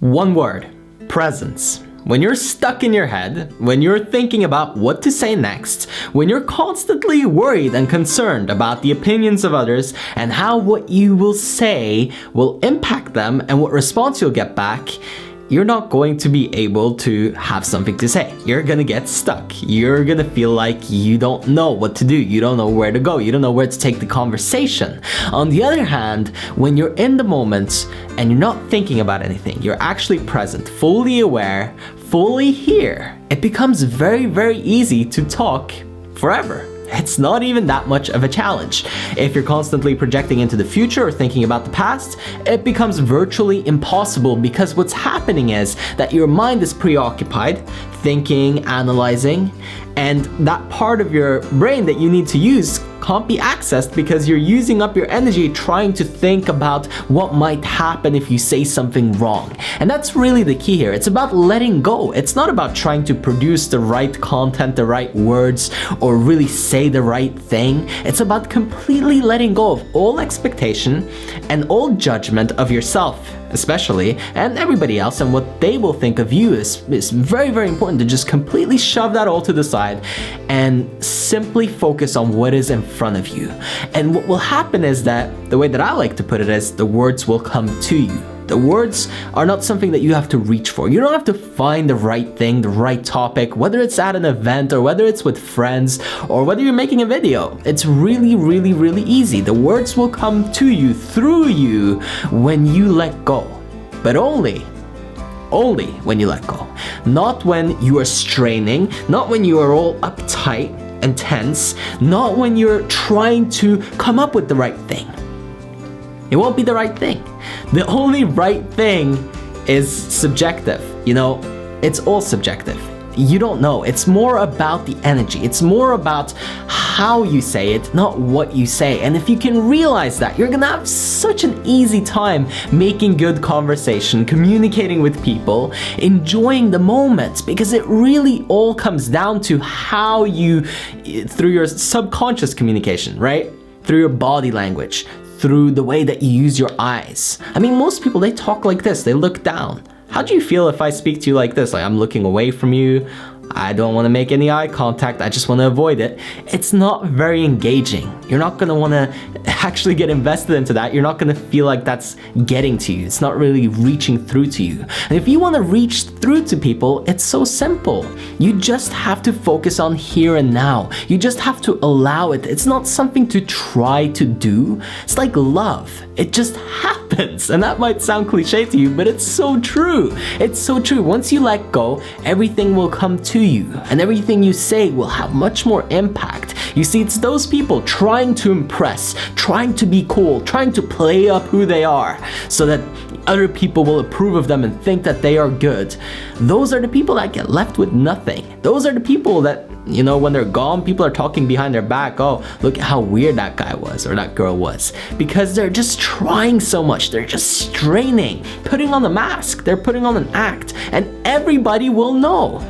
One word, presence. When you're stuck in your head, when you're thinking about what to say next, when you're constantly worried and concerned about the opinions of others and how what you will say will impact them and what response you'll get back, you're not going to be able to have something to say. You're gonna get stuck. You're gonna feel like you don't know what to do. You don't know where to go. You don't know where to take the conversation. On the other hand, when you're in the moment and you're not thinking about anything, you're actually present, fully aware, fully here, it becomes very, very easy to talk forever. It's not even that much of a challenge. If you're constantly projecting into the future or thinking about the past, it becomes virtually impossible because what's happening is that your mind is preoccupied, thinking, analyzing, and that part of your brain that you need to use can't be accessed because you're using up your energy trying to think about what might happen if you say something wrong. And that's really the key here. It's about letting go. It's not about trying to produce the right content, the right words, or really say the right thing. It's about completely letting go of all expectation and all judgment of yourself, especially, and everybody else, and what they will think of you is very, very important to just completely shove that all to the side and simply focus on what is in front of you. And what will happen is that, the way that I like to put it is, the words will come to you. The words are not something that you have to reach for. You don't have to find the right thing, the right topic, whether it's at an event or whether it's with friends or whether you're making a video. It's really, really, really easy. The words will come to you, through you, when you let go. But only when you let go. Not when you are straining, not when you are all uptight and tense, not when you're trying to come up with the right thing. It won't be the right thing. The only right thing is subjective. You know, it's all subjective. You don't know. It's more about the energy. It's more about how you say it, not what you say. And if you can realize that, you're gonna have such an easy time making good conversation, communicating with people, enjoying the moments, because it really all comes down to how you, through your subconscious communication, right? Through your body language, through the way that you use your eyes. I mean, most people, they talk like this, they look down. How do you feel if I speak to you like this? Like, I'm looking away from you, I don't want to make any eye contact, I just want to avoid it. It's not very engaging. You're not going to want to actually get invested into that. You're not going to feel like that's getting to you. It's not really reaching through to you. And if you want to reach through to people, it's so simple. You just have to focus on here and now. You just have to allow it. It's not something to try to do. It's like love. It just happens. And that might sound cliche to you, but it's so true. It's so true. Once you let go, everything will come to you, and everything you say will have much more impact. You see, it's those people trying to impress, trying to be cool, trying to play up who they are so that other people will approve of them and think that they are good. Those are the people that get left with nothing. Those are the people that, you know, when they're gone, people are talking behind their back, oh, look at how weird that guy was or that girl was. Because they're just trying so much. They're just straining, putting on a mask. They're putting on an act, and everybody will know.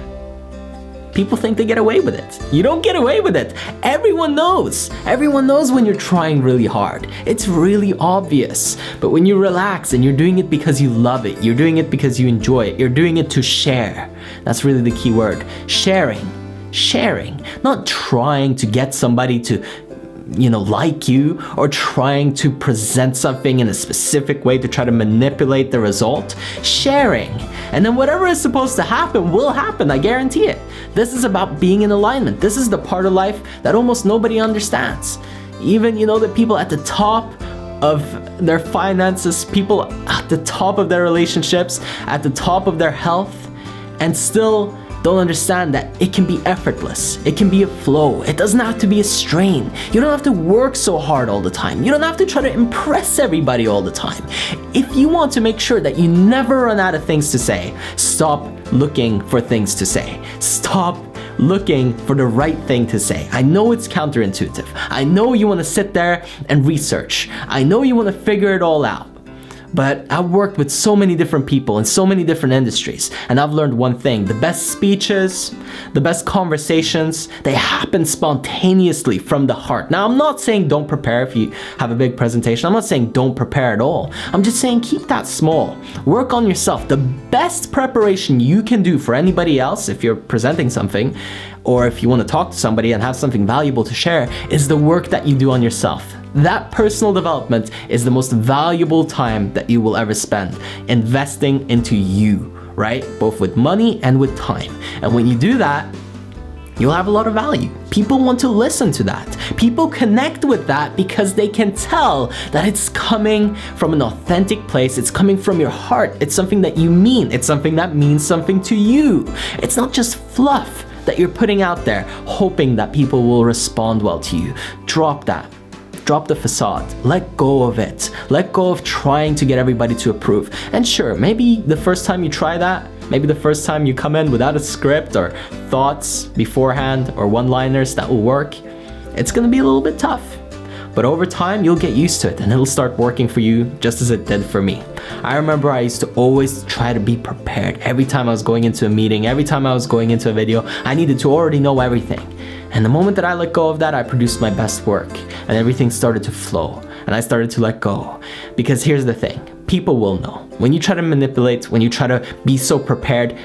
People think they get away with it. You don't get away with it. Everyone knows. Everyone knows when you're trying really hard. It's really obvious. But when you relax and you're doing it because you love it, you're doing it because you enjoy it, you're doing it to share. That's really the key word. Sharing. Sharing. Not trying to get somebody to, you know, like you, or trying to present something in a specific way to try to manipulate the result. Sharing. And then whatever is supposed to happen will happen, I guarantee it. This is about being in alignment. This is the part of life that almost nobody understands. Even, you know, the people at the top of their finances, people at the top of their relationships, at the top of their health, and still don't understand that it can be effortless. It can be a flow. It doesn't have to be a strain. You don't have to work so hard all the time. You don't have to try to impress everybody all the time. If you want to make sure that you never run out of things to say, stop looking for things to say. Stop looking for the right thing to say. I know it's counterintuitive. I know you want to sit there and research. I know you want to figure it all out. but I've worked with so many different people in so many different industries, and I've learned one thing: the best speeches, the best conversations, they happen spontaneously from the heart. Now, I'm not saying don't prepare if you have a big presentation. I'm not saying don't prepare at all. I'm just saying keep that small. Work on yourself. The best preparation you can do for anybody else, if you're presenting something, or if you want to talk to somebody and have something valuable to share, is the work that you do on yourself. That personal development is the most valuable time that you will ever spend, investing into you, right? Both with money and with time. And when you do that, you'll have a lot of value. People want to listen to that. People connect with that because they can tell that it's coming from an authentic place. It's coming from your heart. It's something that you mean. It's something that means something to you. It's not just fluff that you're putting out there, hoping that people will respond well to you. Drop that. Drop the facade. Let go of it. Let go of trying to get everybody to approve. And sure, maybe the first time you try that, maybe the first time you come in without a script or thoughts beforehand or one-liners that will work, it's gonna be a little bit tough. But over time, you'll get used to it and it'll start working for you just as it did for me. I remember I used to always try to be prepared. Every time I was going into a meeting, every time I was going into a video, I needed to already know everything. And the moment that I let go of that, I produced my best work and everything started to flow and I started to let go. Because here's the thing, people will know. When you try to manipulate, when you try to be so prepared,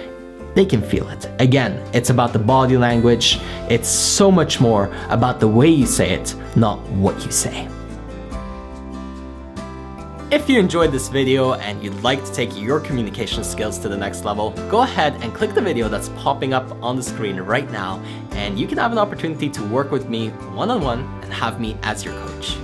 they can feel it. Again, it's about the body language. It's so much more about the way you say it, not what you say. If you enjoyed this video and you'd like to take your communication skills to the next level, go ahead and click the video that's popping up on the screen right now, and you can have an opportunity to work with me one-on-one and have me as your coach.